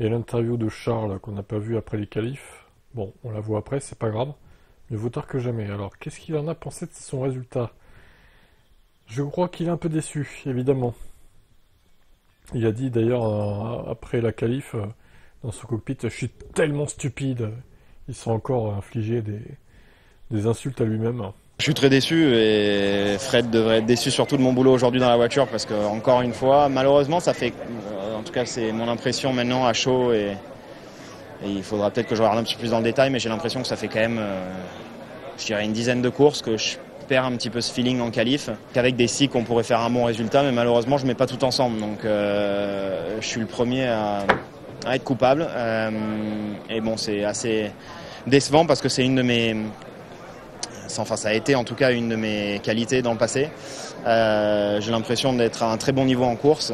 Et l'interview de Charles qu'on n'a pas vu après les qualifs, bon, on la voit après, c'est pas grave, mieux vaut tard que jamais. Alors, qu'est-ce qu'il en a pensé de son résultat? Je crois qu'il est un peu déçu, évidemment. Il a dit d'ailleurs, après la qualif, dans son cockpit, je suis tellement stupide. Il s'est encore infligé des insultes à lui-même. Je suis très déçu et Fred devrait être déçu surtout de mon boulot aujourd'hui dans la voiture parce que, encore une fois, malheureusement, ça fait, en tout cas c'est mon impression maintenant à chaud et il faudra peut-être que je regarde un petit peu plus dans le détail, mais j'ai l'impression que ça fait quand même, je dirais, une dizaine de courses que je perds un petit peu ce feeling en qualif, qu'avec des cycles on pourrait faire un bon résultat, mais malheureusement je mets pas tout ensemble, donc je suis le premier à être coupable et bon, c'est assez décevant parce que c'est une de mes... Enfin, ça a été en tout cas une de mes qualités dans le passé. J'ai l'impression d'être à un très bon niveau en course,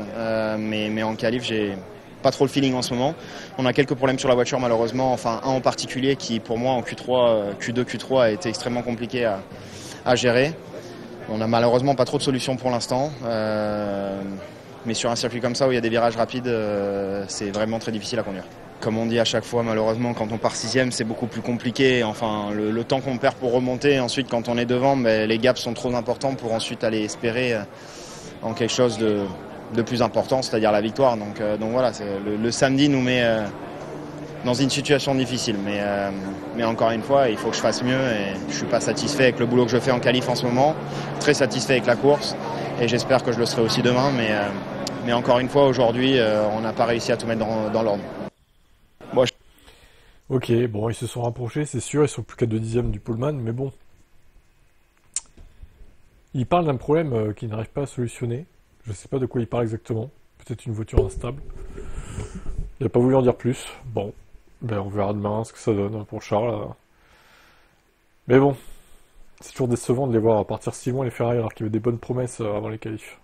mais en qualif, j'ai pas trop le feeling en ce moment. On a quelques problèmes sur la voiture malheureusement, enfin un en particulier qui pour moi en Q3, Q2, Q3 a été extrêmement compliqué à gérer. On a malheureusement pas trop de solutions pour l'instant, mais sur un circuit comme ça où il y a des virages rapides, c'est vraiment très difficile à conduire. Comme on dit à chaque fois, malheureusement, quand on part sixième, c'est beaucoup plus compliqué. Enfin, le temps qu'on perd pour remonter, ensuite, quand on est devant, les gaps sont trop importants pour ensuite aller espérer en quelque chose de plus important, c'est-à-dire la victoire. Donc voilà, le samedi nous met dans une situation difficile. Mais encore une fois, il faut que je fasse mieux et je ne suis pas satisfait avec le boulot que je fais en qualif en ce moment. Très satisfait avec la course et j'espère que je le serai aussi demain. Mais encore une fois, aujourd'hui, on n'a pas réussi à tout mettre dans l'ordre. Ok, bon, ils se sont rapprochés, c'est sûr, ils sont plus qu'à 2 dixièmes du poleman, mais bon. Il parle d'un problème qu'il n'arrive pas à solutionner. Je sais pas de quoi il parle exactement. Peut-être une voiture instable. Il n'a pas voulu en dire plus. Bon, ben on verra demain ce que ça donne pour Charles. Mais bon, c'est toujours décevant de les voir partir si loin les Ferrari alors qu'il y avait des bonnes promesses avant les qualifs.